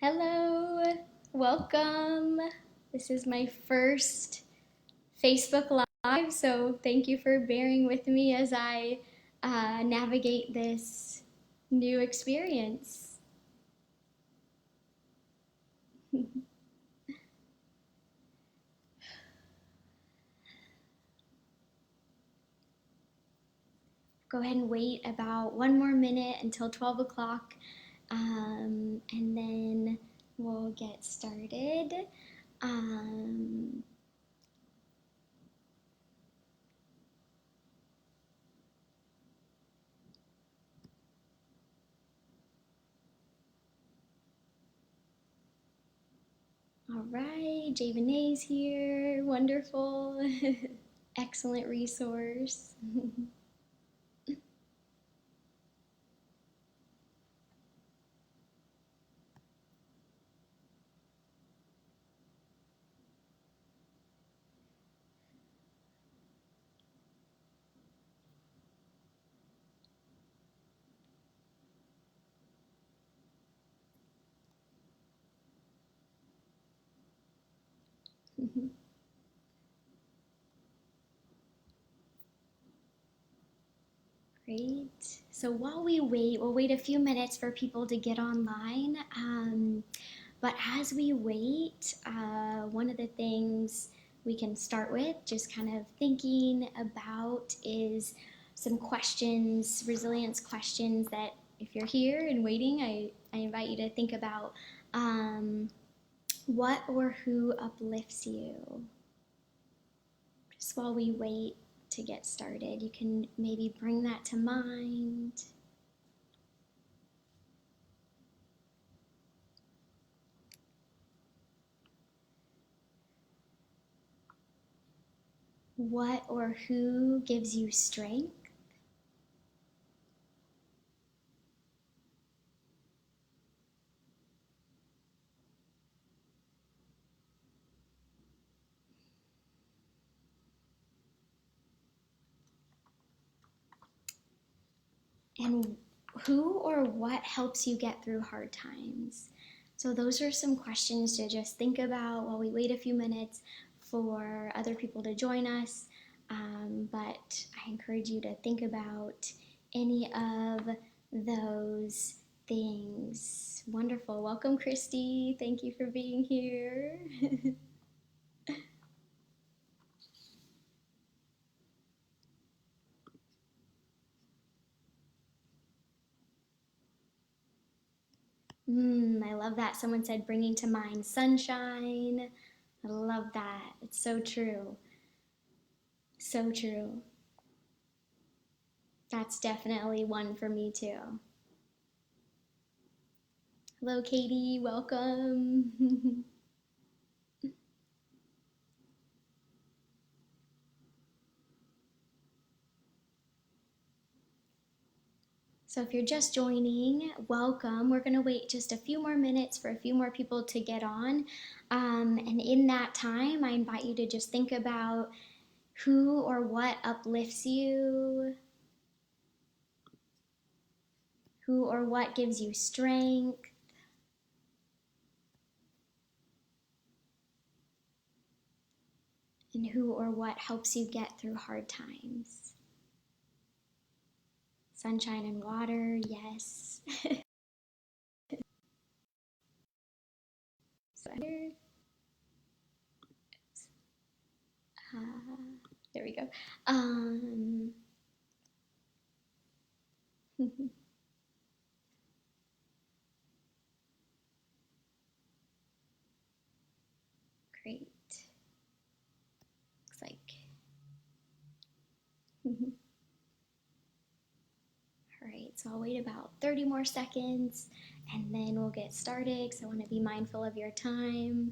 Hello, welcome. This is my first Facebook Live, so thank you for bearing with me as I navigate this new experience. Go ahead and wait about one more minute until 12 o'clock, and then we'll get started. Um, all right, Javanese here, wonderful, excellent resource. Great. So while we wait, we'll wait a few minutes for people to get online. But as we wait, one of the things we can start with, just kind of thinking about, is some questions, resilience questions that if you're here and waiting, I invite you to think about what or who uplifts you. Just while we wait to get started, you can maybe bring that to mind. What or who gives you strength? And who or what helps you get through hard times? So those are some questions to just think about while we wait a few minutes for other people to join us. But I encourage you to think about any of those things. Wonderful. Welcome, Christy. Thank you for being here. I love that. Someone said bringing to mind sunshine. I love that. It's so true. So true. That's definitely one for me too. Hello, Katie. Welcome. So if you're just joining, welcome. We're going to wait just a few more minutes for a few more people to get on. And in that time, I invite you to just think about who or what uplifts you, who or what gives you strength, and who or what helps you get through hard times. Sunshine and water, yes. So here, there we go. Great. Looks like. All right, so I'll wait about 30 more seconds and then we'll get started because I want to be mindful of your time.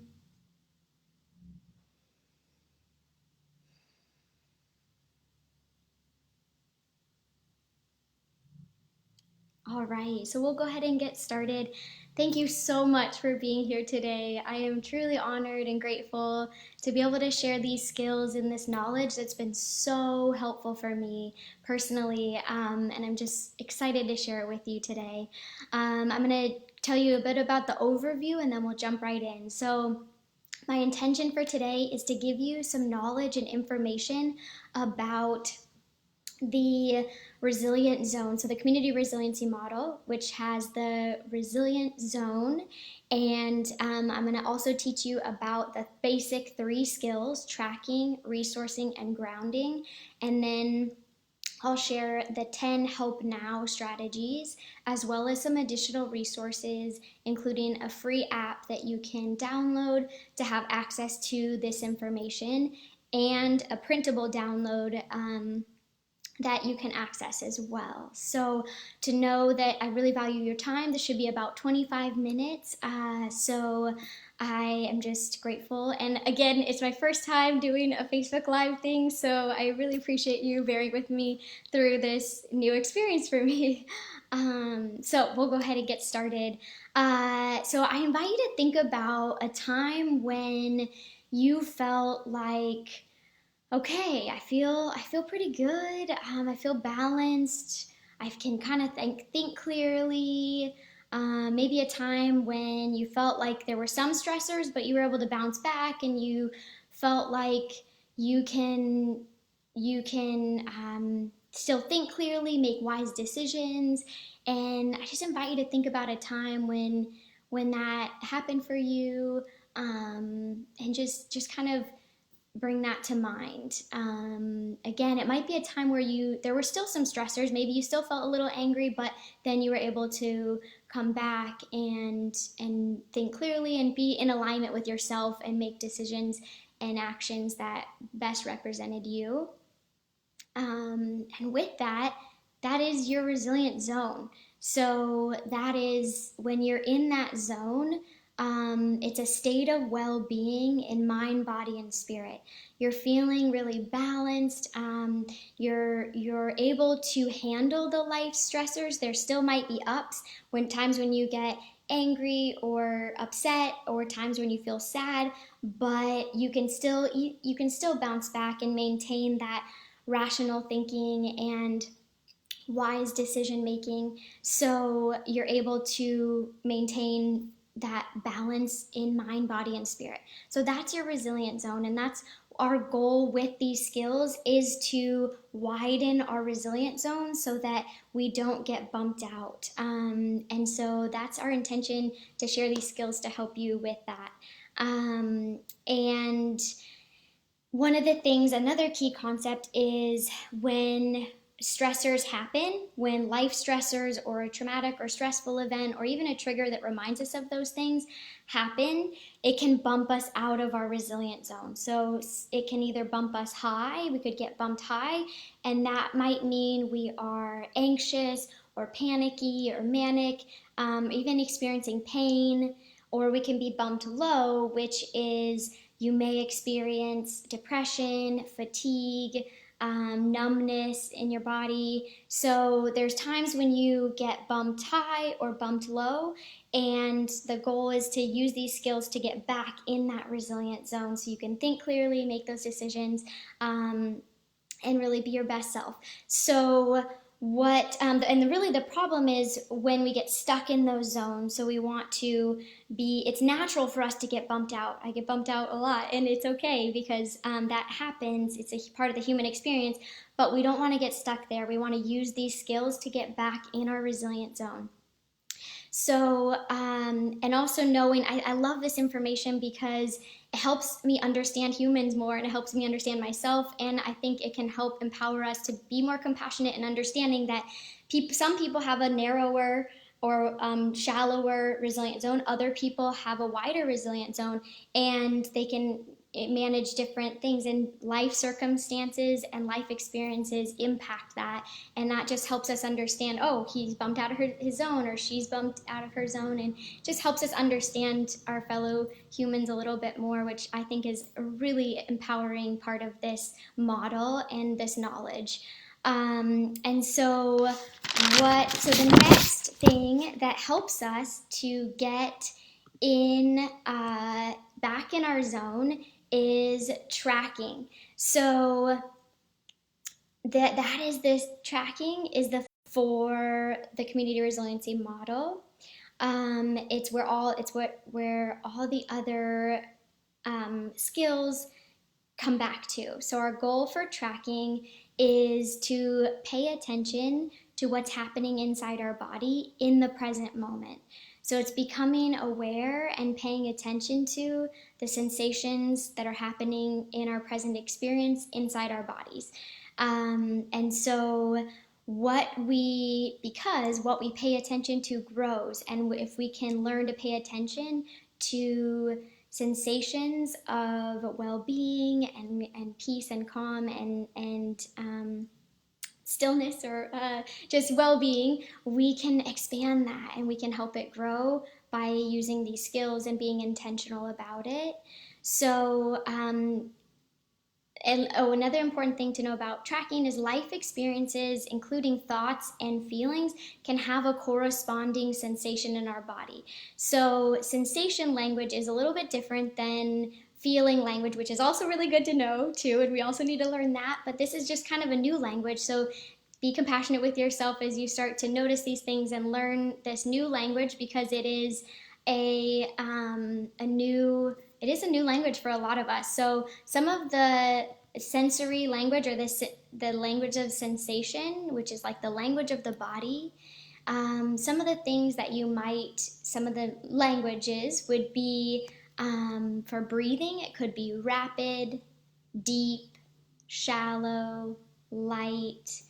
All right, so we'll go ahead and get started. Thank you so much for being here today. I am truly honored and grateful to be able to share these skills and this knowledge that's been so helpful for me personally, and I'm just excited to share it with you today. I'm going to tell you a bit about the overview and then we'll jump right in. So, my intention for today is to give you some knowledge and information about the resilient zone. So the community resiliency model, which has the resilient zone. And I'm going to also teach you about the basic 3 skills: tracking, resourcing, and grounding. And then I'll share the 10 Help Now strategies, as well as some additional resources, including a free app that you can download to have access to this information, and a printable download that you can access as well. So to know that I really value your time, this should be about 25 minutes. So I am just grateful. And again, it's my first time doing a Facebook Live thing, so I really appreciate you bearing with me through this new experience for me. So we'll go ahead and get started. So I invite you to think about a time when you felt like, okay, I feel pretty good. I feel balanced. I can kind of think clearly. Maybe a time when you felt like there were some stressors, but you were able to bounce back, and you felt like you can still think clearly, make wise decisions. And I just invite you to think about a time when that happened for you, and just kind of bring that to mind. Again, it might be a time where there were still some stressors. Maybe you still felt a little angry, but then you were able to come back and think clearly and be in alignment with yourself and make decisions and actions that best represented you. And with that, that is your resilient zone. So that is when you're in that zone. It's a state of well-being in mind, body, and spirit. You're feeling really balanced. You're able to handle the life stressors. There still might be ups, times when you get angry or upset, or times when you feel sad, but you can still bounce back and maintain that rational thinking and wise decision making, so you're able to maintain that balance in mind, body, and spirit. So that's your resilient zone, and that's our goal with these skills, is to widen our resilient zone so that we don't get bumped out. And so that's our intention, to share these skills to help you with that. And one of the things, another key concept, is when stressors happen, when life stressors or a traumatic or stressful event, or even a trigger that reminds us of those things happen, it can bump us out of our resilient zone. So it can either bump us high, we could get bumped high, and that might mean we are anxious or panicky or manic, even experiencing pain. Or we can be bumped low, which is you may experience depression, fatigue, numbness in your body. So there's times when you get bumped high or bumped low, and the goal is to use these skills to get back in that resilient zone so you can think clearly, make those decisions, and really be your best self. So really the problem is when we get stuck in those zones. So we want to it's natural for us to get bumped out. I get bumped out a lot, and it's okay, because that happens. It's a part of the human experience, but we don't want to get stuck there. We want to use these skills to get back in our resilient zone. So, and also knowing, I love this information because it helps me understand humans more, and it helps me understand myself, and I think it can help empower us to be more compassionate and understanding that some people have a narrower or shallower resilient zone. Other people have a wider resilient zone, and they can manage different things, and life circumstances and life experiences impact that, and that just helps us understand, oh, he's bumped out of his zone, or she's bumped out of her zone, and just helps us understand our fellow humans a little bit more, which I think is a really empowering part of this model and this knowledge. And so the next thing that helps us to get in back in our zone is tracking. So that is this tracking is the for the community resiliency model. It's where all the other skills come back to. So our goal for tracking is to pay attention to what's happening inside our body in the present moment. So it's becoming aware and paying attention to the sensations that are happening in our present experience inside our bodies. And so because what we pay attention to grows, and if we can learn to pay attention to sensations of well-being and peace and calm and stillness or just well-being, we can expand that and we can help it grow by using these skills and being intentional about it. So another important thing to know about tracking is life experiences, including thoughts and feelings, can have a corresponding sensation in our body. So sensation language is a little bit different than feeling language, which is also really good to know too, and we also need to learn that, but this is just kind of a new language. So be compassionate with yourself as you start to notice these things and learn this new language, because it is a new language for a lot of us. So some of the sensory language, or the language of sensation, which is like the language of the body, some of the languages would be for breathing. It could be rapid, deep, shallow, light.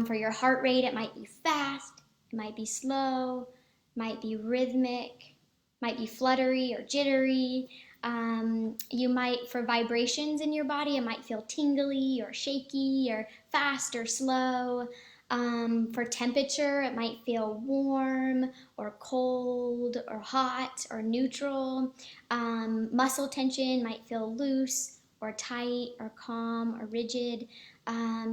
For your heart rate, it might be fast, it might be slow, might be rhythmic, might be fluttery or jittery. You might, for vibrations in your body, it might feel tingly or shaky or fast or slow. For temperature, it might feel warm or cold or hot or neutral. Muscle tension might feel loose or tight or calm or rigid.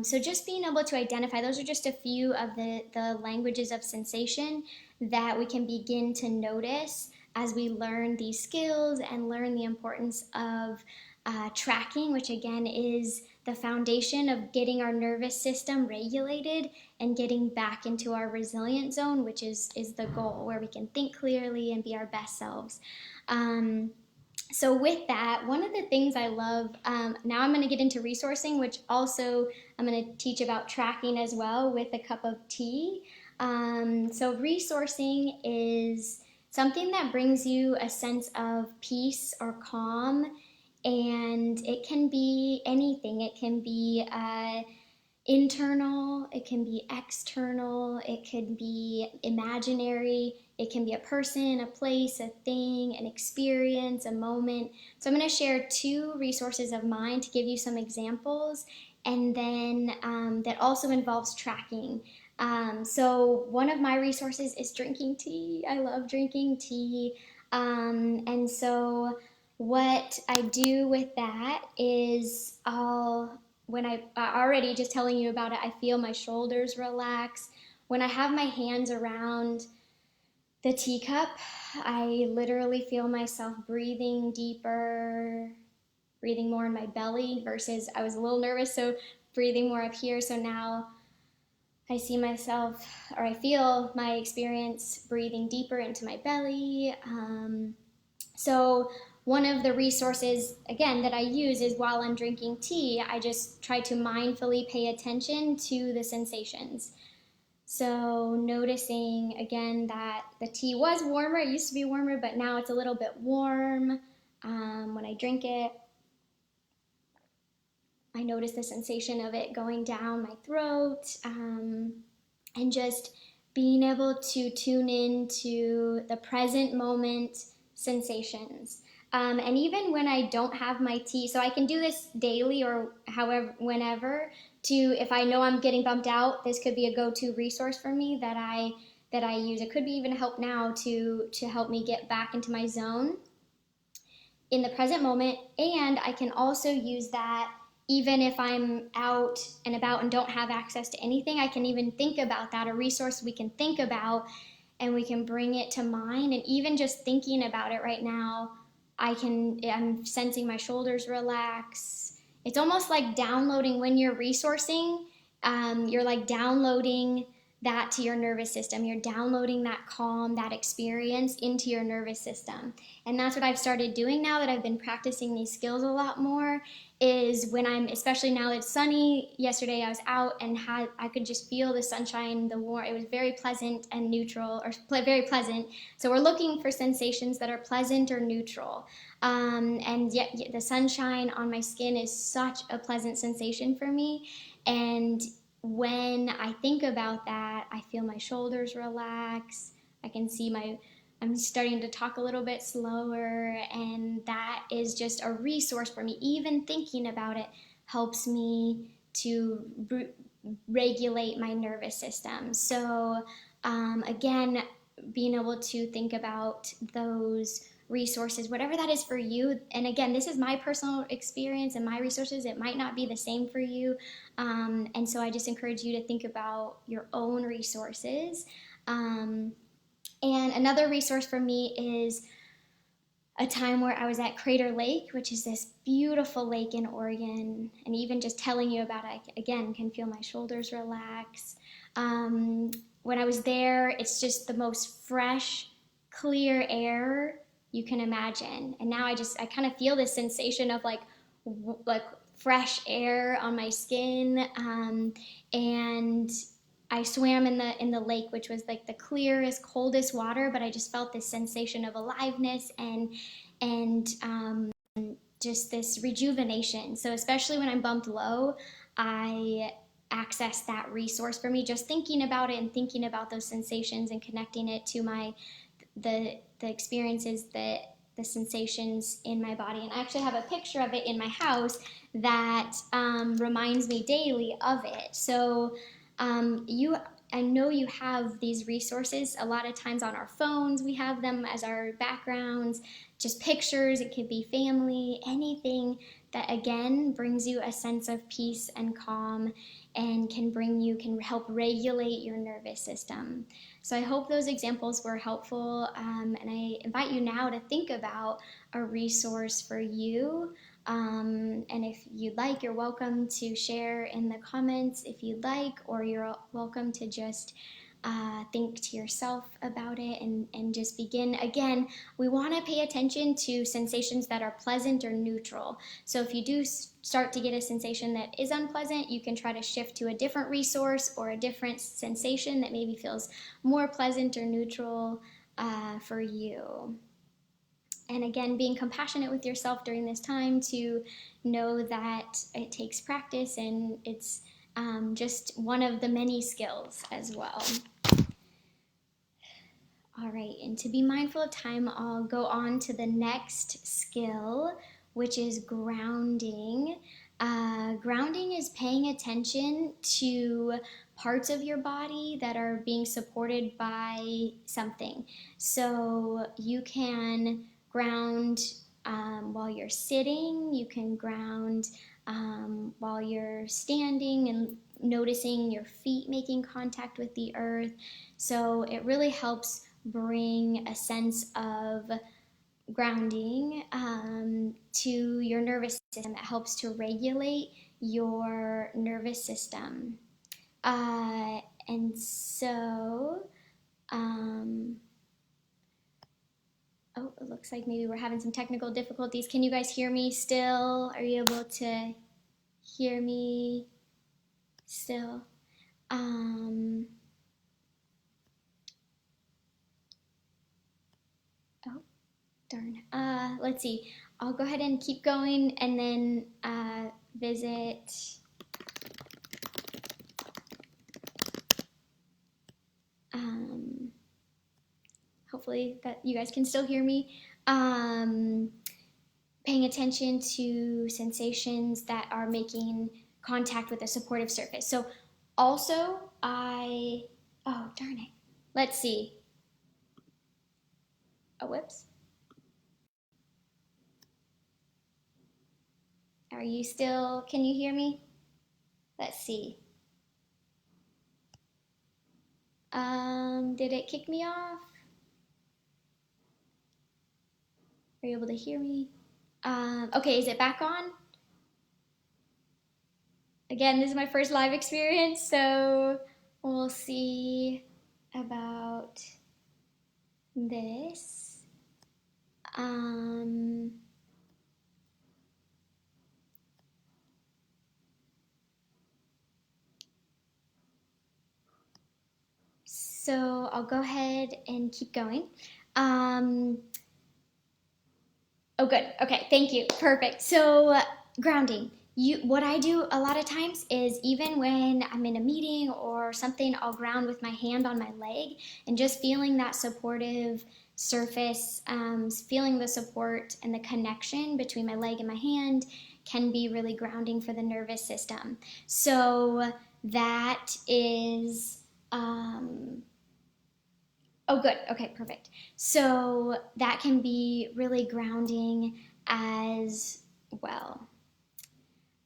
So just being able to identify, those are just a few of the languages of sensation that we can begin to notice as we learn these skills and learn the importance of tracking, which again is the foundation of getting our nervous system regulated and getting back into our resilient zone, which is the goal, where we can think clearly and be our best selves. So with that, one of the things I love, now I'm going to get into resourcing, which also I'm going to teach about tracking as well with a cup of tea. So resourcing is something that brings you a sense of peace or calm, and it can be anything. It can be internal, it can be external, it can be imaginary, it can be a person, a place, a thing, an experience, a moment. So I'm going to share 2 resources of mine to give you some examples, and then that also involves tracking. So one of my resources is drinking tea. I love drinking tea. And so what I do with that is when I already just telling you about it, I feel my shoulders relax. When I have my hands around the teacup, I literally feel myself breathing deeper, breathing more in my belly, versus I was a little nervous, so breathing more up here. So now I see myself, or I feel my experience breathing deeper into my belly. So one of the resources, again, that I use is while I'm drinking tea, I just try to mindfully pay attention to the sensations. So noticing, again, that the tea was warmer. It used to be warmer, but now it's a little bit warm. When I drink it, I notice the sensation of it going down my throat, and just being able to tune into the present moment sensations. And even when I don't have my tea, so I can do this daily or however, whenever, if I know I'm getting bumped out, this could be a go-to resource for me that I use. It could be even help now to help me get back into my zone in the present moment. And I can also use that even if I'm out and about and don't have access to anything. I can even think about that, a resource we can think about and we can bring it to mind. And even just thinking about it right now, I'm sensing my shoulders relax. It's almost like downloading when you're resourcing. You're like downloading that to your nervous system. You're downloading that calm, that experience into your nervous system. And that's what I've started doing now that I've been practicing these skills a lot more, is when I'm, especially now it's sunny. Yesterday I was out and I could just feel the sunshine, the warm. It was very pleasant and neutral, or very pleasant. So we're looking for sensations that are pleasant or neutral. And yet the sunshine on my skin is such a pleasant sensation for me. And when I think about that, I feel my shoulders relax. I can see I'm starting to talk a little bit slower, and that is just a resource for me. Even thinking about it helps me to regulate my nervous system. So again, being able to think about those resources, whatever that is for you. And again, this is my personal experience and my resources. It might not be the same for you. And so I just encourage you to think about your own resources. And another resource for me is a time where I was at Crater Lake, which is this beautiful lake in Oregon. And even just telling you about it, again, can feel my shoulders relax. When I was there, it's just the most fresh, clear air you can imagine. And now I kind of feel this sensation of like fresh air on my skin. And I swam in the lake, which was like the clearest, coldest water, but I just felt this sensation of aliveness and just this rejuvenation. So especially when I'm bumped low, I access that resource for me. Just thinking about it and thinking about those sensations and connecting it to the experiences, the sensations in my body. And I actually have a picture of it in my house that reminds me daily of it. So I know you have these resources a lot of times on our phones. We have them as our backgrounds, just pictures. It could be family, anything that again brings you a sense of peace and calm and can help regulate your nervous system. So I hope those examples were helpful, and I invite you now to think about a resource for you. And if you'd like, you're welcome to share in the comments if you'd like, or you're welcome to just think to yourself about it and just begin. Again, we want to pay attention to sensations that are pleasant or neutral. So if you do start to get a sensation that is unpleasant, you can try to shift to a different resource or a different sensation that maybe feels more pleasant or neutral for you. And again, being compassionate with yourself during this time, to know that it takes practice and it's just one of the many skills as well. All right, and to be mindful of time, I'll go on to the next skill, which is grounding. Grounding is paying attention to parts of your body that are being supported by something. So you can ground while you're sitting, you can ground while you're standing and noticing your feet making contact with the earth. So it really helps bring a sense of grounding to your nervous system. It helps to regulate your nervous system. And so, oh, it looks like maybe we're having some technical difficulties. Can you guys hear me still? Are you able to hear me still? Oh, darn. Let's see. I'll go ahead and keep going and then visit. Hopefully that you guys can still hear me. Paying attention to sensations that are making contact with a supportive surface. So also oh, darn it. Let's see. Oh, whoops. Are you still, can you hear me? Let's see. Did it kick me off? Are you able to hear me? Okay, is it back on? Again, this is my first live experience, so we'll see about this. Um, so I'll go ahead and keep going. Oh, good. Okay, thank you. Perfect. So, grounding. What I do a lot of times is even when I'm in a meeting or something, I'll ground with my hand on my leg and just feeling that supportive surface, feeling the support and the connection between my leg and my hand can be really grounding for the nervous system. So, that is. Oh, good. Okay, perfect. So that can be really grounding as well.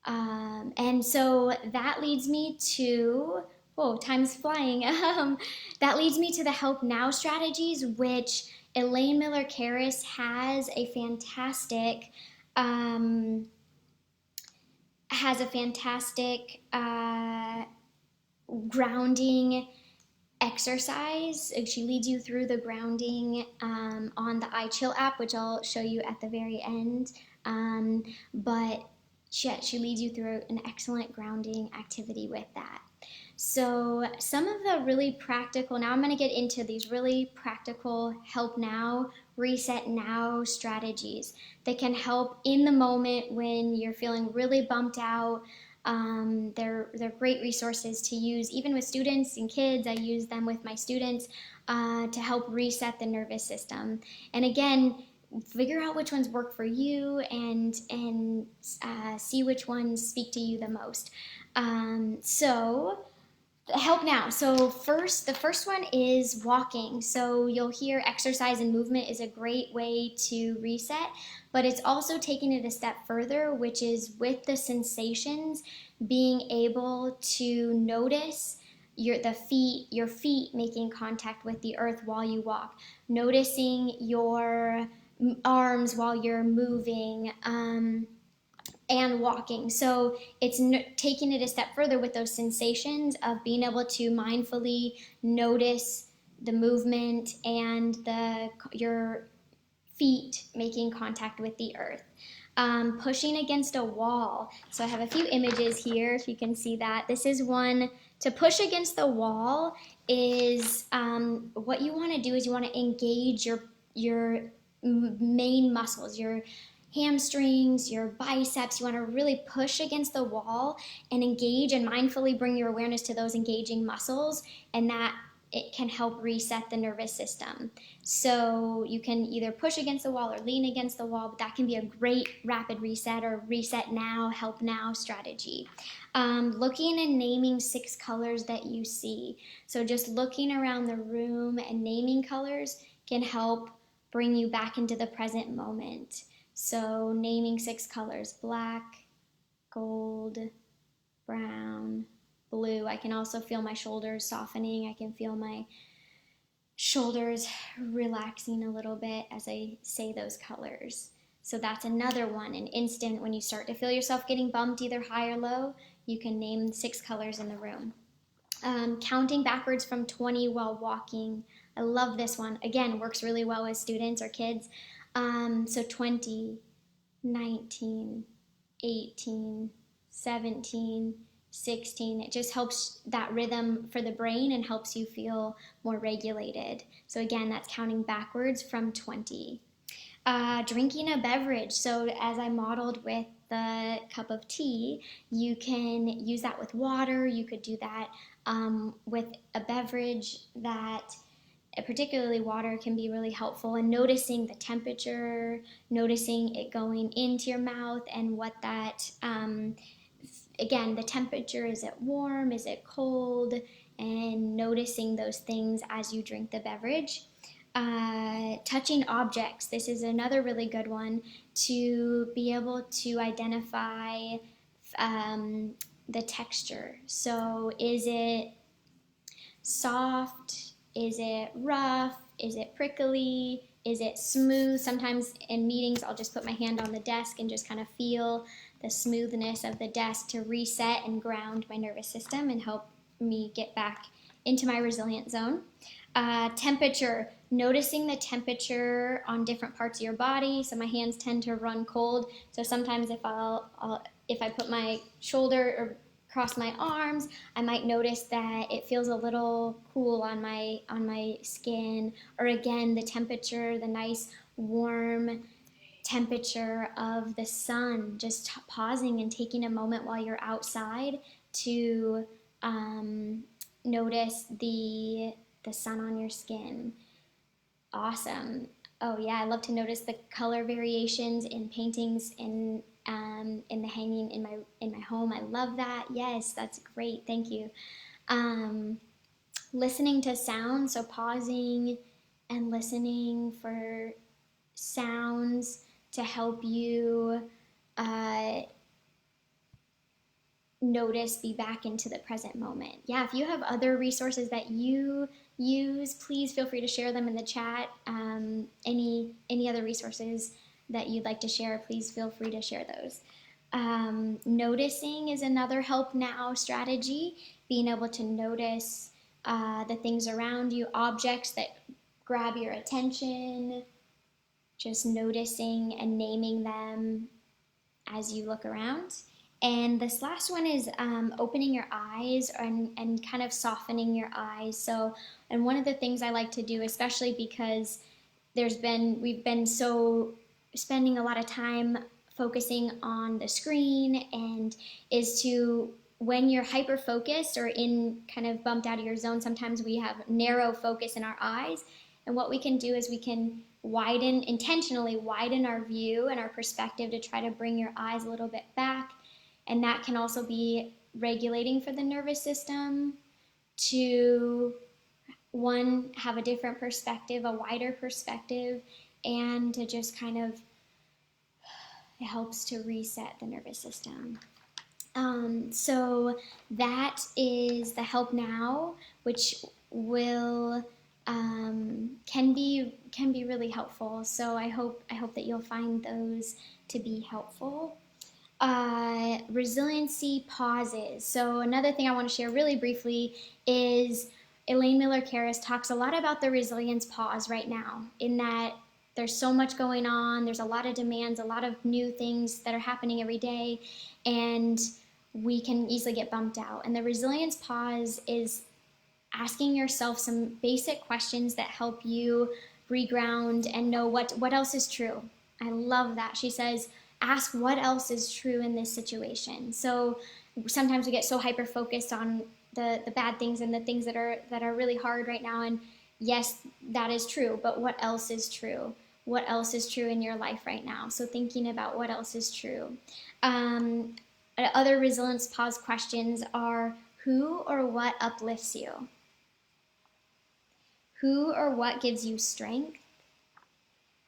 And so that leads me to, oh, time's flying. That leads me to the Help Now strategies, which Elaine Miller Karras um, has a fantastic grounding exercise. She leads you through the grounding on the iChill app, which I'll show you at the very end. But she leads you through an excellent grounding activity with that. So some of the really practical, now I'm going to get into these really practical help now, reset now strategies that can help in the moment when you're feeling really bumped out. They're great resources to use even with students and kids. I use them with my students to help reset the nervous system. And again, figure out which ones work for you and see which ones speak to you the most. So help now. So the first one is walking. So you'll hear exercise and movement is a great way to reset, but it's also taking it a step further, which is with the sensations, being able to notice your feet making contact with the earth while you walk, noticing your arms while you're moving. And walking. So it's taking it a step further with those sensations of being able to mindfully notice the movement and your feet making contact with the earth. Pushing against a wall. So I have a few images here if you can see that. This is one. To push against the wall is what you want to do is you want to engage your main muscles, your hamstrings, your biceps. You want to really push against the wall and engage and mindfully bring your awareness to those engaging muscles, and that it can help reset the nervous system. So you can either push against the wall or lean against the wall, but that can be a great rapid reset or reset now, help now strategy. Looking and naming 6 colors that you see. So just looking around the room and naming colors can help bring you back into the present moment. So naming 6 colors: black, gold, brown, blue. I can also feel my shoulders softening. I can feel my shoulders relaxing a little bit as I say those colors. So that's another one, an instant when you start to feel yourself getting bumped either high or low, you can name 6 colors in the room. Counting backwards from 20 while walking. I love this one. Again, works really well with students or kids. So 20, 19, 18, 17, 16. It just helps that rhythm for the brain and helps you feel more regulated. So again, that's counting backwards from 20. Drinking a beverage. So as I modeled with the cup of tea, you can use that with water. You could do that with a beverage that particularly water can be really helpful, and noticing the temperature, noticing it going into your mouth and what that, again, the temperature, is it warm, is it cold, and noticing those things as you drink the beverage. Touching objects. This is another really good one to be able to identify the texture. So is it soft? Is it rough? Is it prickly? Is it smooth? Sometimes in meetings, I'll just put my hand on the desk and just kind of feel the smoothness of the desk to reset and ground my nervous system and help me get back into my resilient zone. Temperature, noticing the temperature on different parts of your body. So my hands tend to run cold. So sometimes if I put my shoulder or cross my arms, I might notice that it feels a little cool on my skin. Or again, the temperature, the nice warm temperature of the sun, just pausing and taking a moment while you're outside to notice the sun on your skin. Awesome. Oh yeah, I love to notice the color variations in paintings in the hanging in my home. I love that. Yes, that's great. Thank you. Listening to sound, so pausing and listening for sounds to help you notice, be back into the present moment. Yeah, if you have other resources that you use, please feel free to share them in the chat. Any other resources that you'd like to share, please feel free to share those. Noticing is another help now strategy, being able to notice the things around you, objects that grab your attention, just noticing and naming them as you look around. And this last one is opening your eyes and kind of softening your eyes. So, and one of the things I like to do, especially because we've been so spending a lot of time focusing on the screen, and is to, when you're hyper focused or in kind of bumped out of your zone, sometimes we have narrow focus in our eyes. And what we can do is we can intentionally widen our view and our perspective to try to bring your eyes a little bit back. And that can also be regulating for the nervous system to, one, have a different perspective, a wider perspective, and to just kind of, it helps to reset the nervous system. So that is the help now, which will can be really helpful. So I hope that you'll find those to be helpful. Resiliency pauses. So another thing I want to share really briefly is Elaine Miller-Karras talks a lot about the resilience pause right now, in that there's so much going on, there's a lot of demands, a lot of new things that are happening every day, and we can easily get bumped out. And the resilience pause is asking yourself some basic questions that help you reground and know what else is true. I love that. She says, ask what else is true in this situation. So sometimes we get so hyper focused on the bad things and the things that are really hard right now. And yes, that is true, but what else is true? What else is true in your life right now? So thinking about what else is true. Other resilience pause questions are, who or what uplifts you? Who or what gives you strength?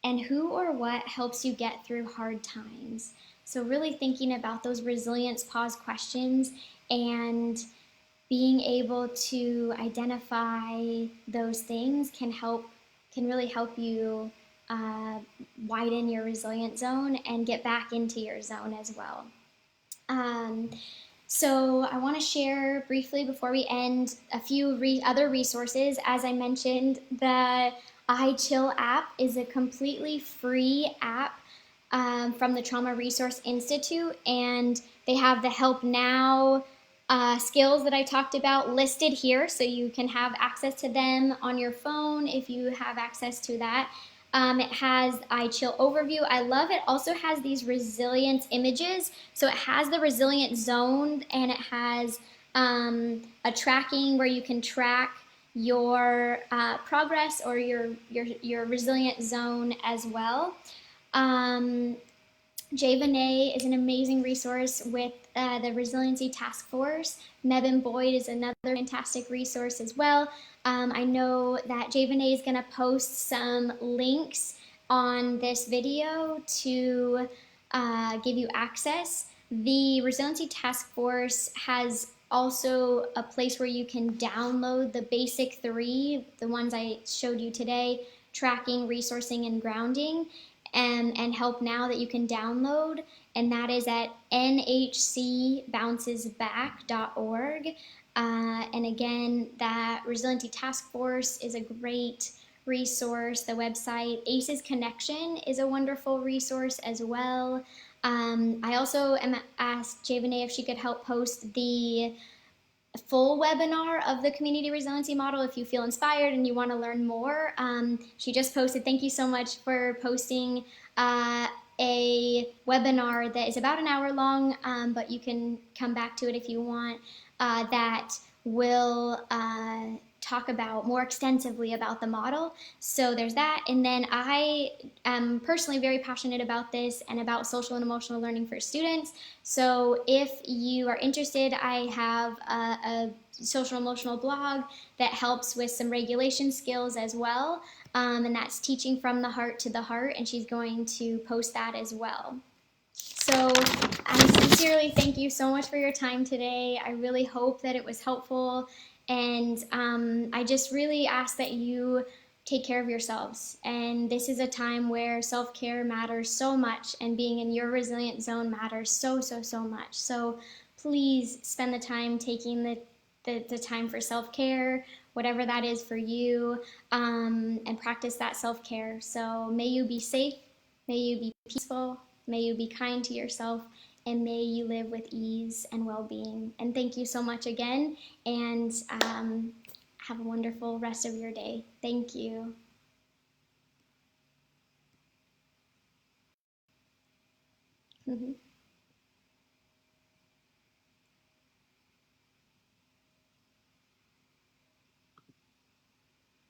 And who or what helps you get through hard times? So really thinking about those resilience pause questions and being able to identify those things can really help you widen your resilient zone and get back into your zone as well. So I want to share briefly before we end a few other resources. As I mentioned, the iChill app is a completely free app from the Trauma Resource Institute, and they have the Help Now skills that I talked about listed here, so you can have access to them on your phone if you have access to that. It has iChill overview. I love it. Also has these resilience images. So it has the resilient zone, and it has a tracking where you can track your progress or your resilient zone as well. Jay Vinay is an amazing resource with the Resiliency Task Force. Mebin Boyd is another fantastic resource as well. I know that Jay Vinay is going to post some links on this video to give you access. The Resiliency Task Force has also a place where you can download the basic 3, the ones I showed you today: tracking, resourcing, and grounding, and Help Now, that you can download. And that is at nhcbouncesback.org. And again, that Resiliency Task Force is a great resource. The website ACES Connection is a wonderful resource as well. I also asked Javane if she could help post the full webinar of the community resiliency model if you feel inspired and you want to learn more. She just posted, thank you so much for posting a webinar that is about an hour long, but you can come back to it if you want, that will talk about more extensively about the model. So there's that. And then I am personally very passionate about this and about social and emotional learning for students. So if you are interested, I have a social emotional blog that helps with some regulation skills as well. And that's Teaching from the Heart to the Heart, and she's going to post that as well. So I sincerely thank you so much for your time today. I really hope that it was helpful. And I just really ask that you take care of yourselves. And this is a time where self-care matters so much, and being in your resilient zone matters so, so, so much. So please spend the time taking the time for self-care, whatever that is for you, and practice that self-care. So may you be safe, may you be peaceful, may you be kind to yourself, and may you live with ease and well-being. And thank you so much again, and have a wonderful rest of your day. Thank you.